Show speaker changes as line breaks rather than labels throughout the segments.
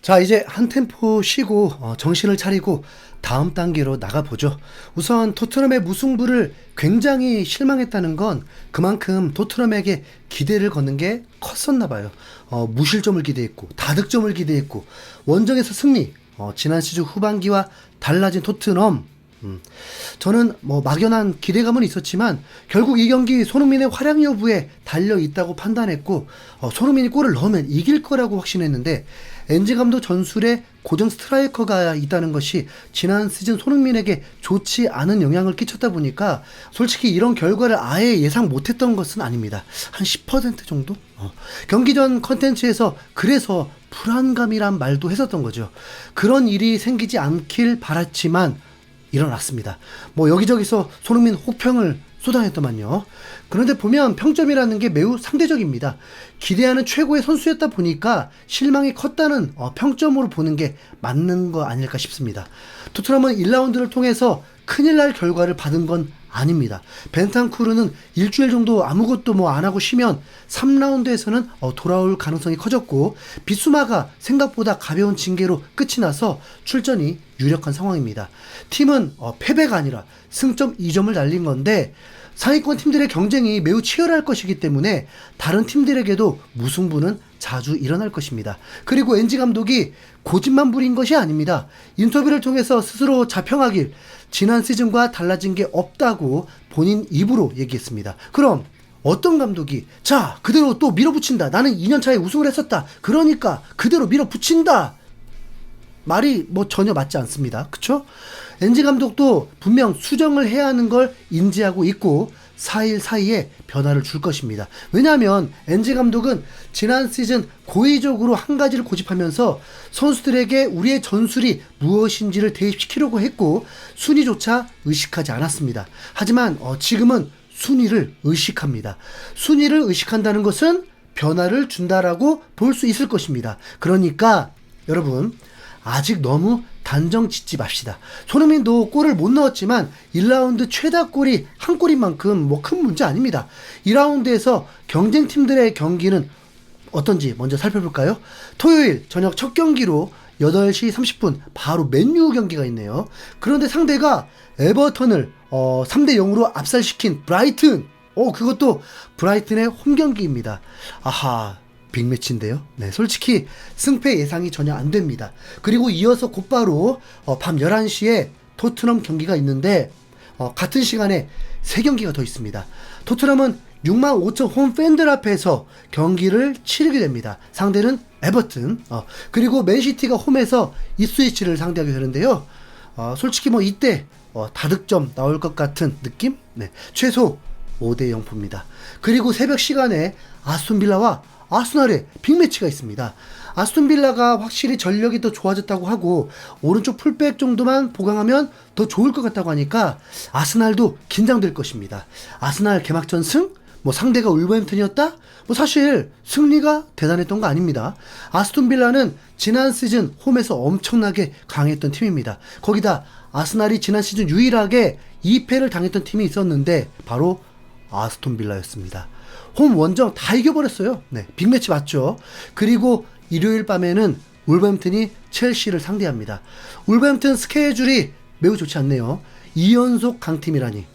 자, 이제 한 템포 쉬고 정신을 차리고 다음 단계로 나가보죠. 우선 토트넘의 무승부를 굉장히 실망했다는 건 그만큼 토트넘에게 기대를 거는 게 컸었나 봐요. 무실점을 기대했고 다득점을 기대했고 원정에서 승리, 지난 시즌 후반기와 달라진 토트넘. 저는 막연한 기대감은 있었지만 결국 이 경기 손흥민의 활약 여부에 달려 있다고 판단했고, 손흥민이 골을 넣으면 이길 거라고 확신했는데 엔지 감독 전술에 고정 스트라이커가 있다는 것이 지난 시즌 손흥민에게 좋지 않은 영향을 끼쳤다 보니까 솔직히 이런 결과를 아예 예상 못했던 것은 아닙니다. 한 10% 정도? 경기 전 컨텐츠에서 그래서 불안감이란 말도 했었던 거죠. 그런 일이 생기지 않길 바랐지만 일어났습니다. 여기저기서 손흥민 호평을 쏟아냈더만요. 그런데 보면 평점이라는 게 매우 상대적입니다. 기대하는 최고의 선수였다 보니까 실망이 컸다는 평점으로 보는 게 맞는 거 아닐까 싶습니다. 토트넘은 1라운드를 통해서 큰일 날 결과를 받은 건 아닙니다. 벤탄쿠르는 일주일 정도 아무것도 안 하고 쉬면 3라운드에서는 돌아올 가능성이 커졌고, 비수마가 생각보다 가벼운 징계로 끝이 나서 출전이 유력한 상황입니다. 팀은 패배가 아니라 승점 2점을 날린 건데 상위권 팀들의 경쟁이 매우 치열할 것이기 때문에 다른 팀들에게도 무승부는 자주 일어날 것입니다. 그리고 엔지 감독이 고집만 부린 것이 아닙니다. 인터뷰를 통해서 스스로 자평하길 지난 시즌과 달라진 게 없다고 본인 입으로 얘기했습니다. 그럼 어떤 감독이 자 그대로 또 밀어붙인다, 나는 2년차에 우승을 했었다, 그러니까 그대로 밀어붙인다, 말이 전혀 맞지 않습니다. 그쵸? 엔지 감독도 분명 수정을 해야 하는 걸 인지하고 있고 4일 사이에 변화를 줄 것입니다. 왜냐하면 엔지 감독은 지난 시즌 고의적으로 한 가지를 고집하면서 선수들에게 우리의 전술이 무엇인지를 대입시키려고 했고 순위조차 의식하지 않았습니다. 하지만 지금은 순위를 의식합니다. 순위를 의식한다는 것은 변화를 준다라고 볼 수 있을 것입니다. 그러니까 여러분, 아직 너무 단정 짓지 맙시다. 손흥민도 골을 못 넣었지만 1라운드 최다골이 한 골인 만큼 큰 문제 아닙니다. 2라운드에서 경쟁팀들의 경기는 어떤지 먼저 살펴볼까요? 토요일 저녁 첫 경기로 8시 30분 바로 맨유 경기가 있네요. 그런데 상대가 에버턴을 3대 0으로 압살시킨 브라이튼. 그것도 브라이튼의 홈 경기입니다. 아하, 빅매치인데요. 네, 솔직히 승패 예상이 전혀 안 됩니다. 그리고 이어서 곧바로 밤 11시에 토트넘 경기가 있는데 같은 시간에 3경기가 더 있습니다. 토트넘은 65,000 홈 팬들 앞에서 경기를 치르게 됩니다. 상대는 에버튼. 그리고 맨시티가 홈에서 이스위치를 상대하게 되는데요. 솔직히 이때 다득점 나올 것 같은 느낌? 네, 최소 5대 0포입니다. 그리고 새벽 시간에 아스톤빌라와 아스날의 빅매치가 있습니다. 아스톤빌라가 확실히 전력이 더 좋아졌다고 하고 오른쪽 풀백 정도만 보강하면 더 좋을 것 같다고 하니까 아스날도 긴장될 것입니다. 아스날 개막전 승? 상대가 울버햄튼이었다? 사실 승리가 대단했던 거 아닙니다. 아스톤빌라는 지난 시즌 홈에서 엄청나게 강했던 팀입니다. 거기다 아스날이 지난 시즌 유일하게 2패를 당했던 팀이 있었는데 바로 아스톤빌라였습니다. 홈 원정 다 이겨버렸어요. 네, 빅매치 맞죠? 그리고 일요일 밤에는 울버햄튼이 첼시를 상대합니다. 울버햄튼 스케줄이 매우 좋지 않네요. 2연속 강팀이라니.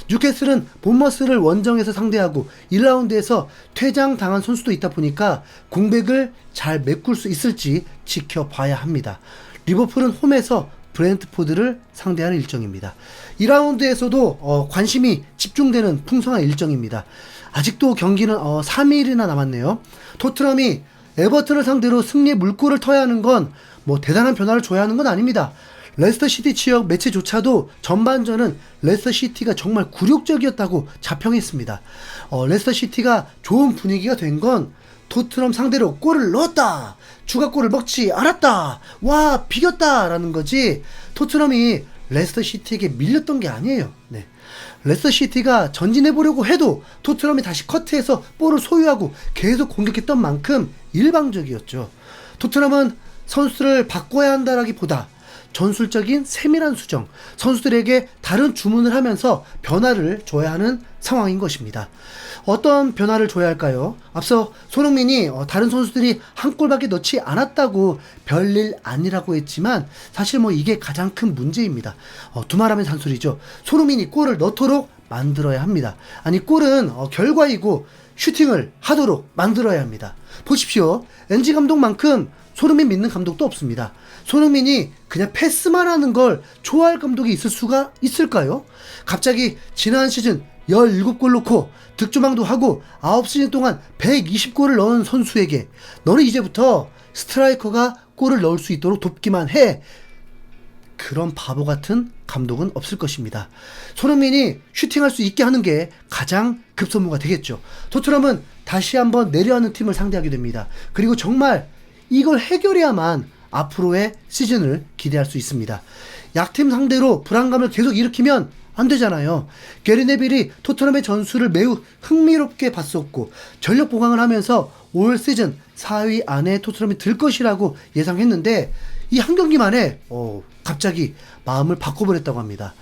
뉴캐슬은 본머스를 원정에서 상대하고 1라운드에서 퇴장당한 선수도 있다 보니까 공백을 잘 메꿀 수 있을지 지켜봐야 합니다. 리버풀은 홈에서 브렌트포드를 상대하는 일정입니다. 2라운드에서도 관심이 집중되는 풍성한 일정입니다. 아직도 경기는 3일이나 남았네요. 토트넘이 에버튼을 상대로 승리의 물꼬를 터야 하는 건 대단한 변화를 줘야 하는 건 아닙니다. 레스터시티 지역 매체조차도 전반전은 레스터시티가 정말 굴욕적이었다고 자평했습니다. 레스터시티가 좋은 분위기가 된 건 토트넘 상대로 골을 넣었다, 추가골을 먹지 않았다, 와 비겼다 라는 거지 토트넘이 레스터시티에게 밀렸던 게 아니에요. 네. 레스터시티가 전진해보려고 해도 토트넘이 다시 커트해서 볼을 소유하고 계속 공격했던 만큼 일방적이었죠. 토트넘은 선수를 바꿔야 한다라기보다 전술적인 세밀한 수정, 선수들에게 다른 주문을 하면서 변화를 줘야 하는 상황인 것입니다. 어떤 변화를 줘야 할까요? 앞서 손흥민이 다른 선수들이 한 골밖에 넣지 않았다고 별일 아니라고 했지만 사실 뭐 이게 가장 큰 문제입니다. 두말하면 잔소리죠. 손흥민이 골을 넣도록 만들어야 합니다. 아니 골은 결과이고 슈팅을 하도록 만들어야 합니다. 보십시오. NG 감독만큼 손흥민 믿는 감독도 없습니다. 손흥민이 그냥 패스만 하는 걸 좋아할 감독이 있을 수가 있을까요? 갑자기 지난 시즌 17골 넣고 득점왕도 하고 9시즌 동안 120골을 넣은 선수에게 너는 이제부터 스트라이커가 골을 넣을 수 있도록 돕기만 해. 그런 바보 같은 감독은 없을 것입니다. 손흥민이 슈팅할 수 있게 하는 게 가장 급선무가 되겠죠. 토트넘은 다시 한번 내려앉는 팀을 상대하게 됩니다. 그리고 정말 이걸 해결해야만 앞으로의 시즌을 기대할 수 있습니다. 약팀 상대로 불안감을 계속 일으키면 안 되잖아요. 게리 네빌이 토트넘의 전술을 매우 흥미롭게 봤었고 전력 보강을 하면서 올 시즌 4위 안에 토트넘이 들 것이라고 예상했는데 이 한 경기 만에 갑자기 마음을 바꿔버렸다고 합니다.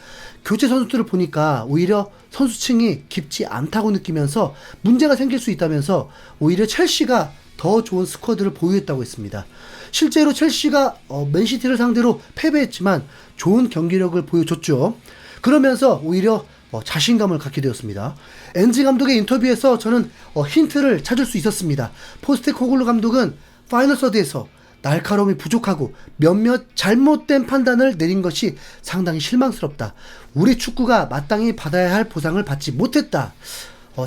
교체 선수들을 보니까 오히려 선수층이 깊지 않다고 느끼면서 문제가 생길 수 있다면서 오히려 첼시가 더 좋은 스쿼드를 보유했다고 했습니다. 실제로 첼시가 맨시티를 상대로 패배했지만 좋은 경기력을 보여줬죠. 그러면서 오히려 자신감을 갖게 되었습니다. 엔지 감독의 인터뷰에서 저는 힌트를 찾을 수 있었습니다. 포스테코글루 감독은 파이널 서드에서 날카로움이 부족하고 몇몇 잘못된 판단을 내린 것이 상당히 실망스럽다. 우리 축구가 마땅히 받아야 할 보상을 받지 못했다.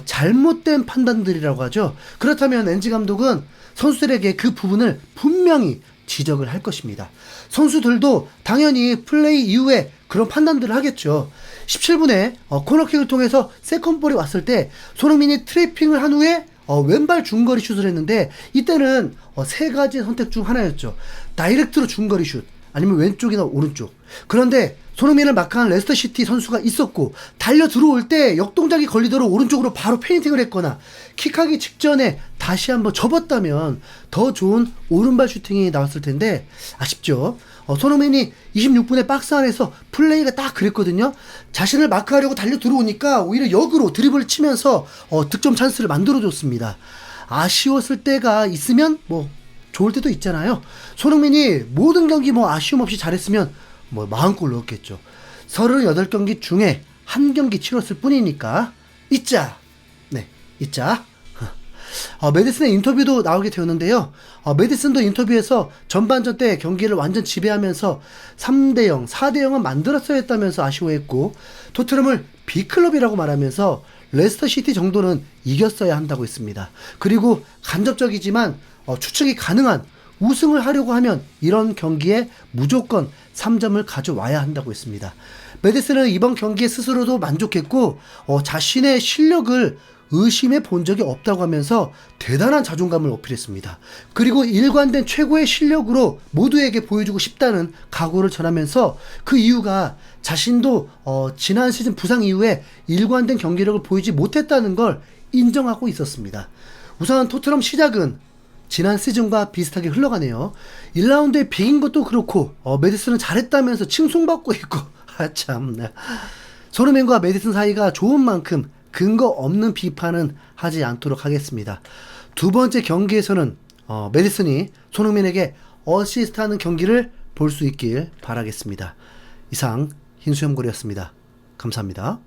잘못된 판단들이라고 하죠. 그렇다면 엔지 감독은 선수들에게 그 부분을 분명히 지적을 할 것입니다. 선수들도 당연히 플레이 이후에 그런 판단들을 하겠죠. 17분에 코너킥을 통해서 세컨볼이 왔을 때 손흥민이 트래핑을 한 후에 왼발 중거리 슛을 했는데 이때는 세 가지 선택 중 하나였죠. 다이렉트로 중거리 슛 아니면 왼쪽이나 오른쪽. 그런데 손흥민을 마크한 레스터시티 선수가 있었고 달려 들어올 때 역동작이 걸리도록 오른쪽으로 바로 페인팅을 했거나 킥하기 직전에 다시 한번 접었다면 더 좋은 오른발 슈팅이 나왔을 텐데 아쉽죠. 손흥민이 26분에 박스 안에서 플레이가 딱 그랬거든요. 자신을 마크하려고 달려 들어오니까 오히려 역으로 드리블을 치면서 득점 찬스를 만들어줬습니다. 아쉬웠을 때가 있으면 뭐 좋을 때도 있잖아요. 손흥민이 모든 경기 아쉬움 없이 잘했으면 40골 넣었겠죠. 38경기 중에 한 경기 치렀을 뿐이니까 잊자. 네, 잊자. 메디슨의 인터뷰도 나오게 되었는데요. 메디슨도 인터뷰에서 전반전 때 경기를 완전 지배하면서 3대0, 4대0은 만들었어야 했다면서 아쉬워했고 토트넘을 B클럽이라고 말하면서 레스터시티 정도는 이겼어야 한다고 했습니다. 그리고 간접적이지만 추측이 가능한 우승을 하려고 하면 이런 경기에 무조건 3점을 가져와야 한다고 했습니다. 메디슨은 이번 경기에 스스로도 만족했고 자신의 실력을 의심해 본 적이 없다고 하면서 대단한 자존감을 어필했습니다. 그리고 일관된 최고의 실력으로 모두에게 보여주고 싶다는 각오를 전하면서 그 이유가 자신도 지난 시즌 부상 이후에 일관된 경기력을 보이지 못했다는 걸 인정하고 있었습니다. 우선 토트넘 시작은 지난 시즌과 비슷하게 흘러가네요. 1라운드에 비긴 것도 그렇고 메디슨은 잘했다면서 칭송받고 있고 참 손흥민과 메디슨 사이가 좋은 만큼 근거 없는 비판은 하지 않도록 하겠습니다. 두 번째 경기에서는 메디슨이 손흥민에게 어시스트하는 경기를 볼 수 있길 바라겠습니다. 이상 흰수염고리였습니다. 감사합니다.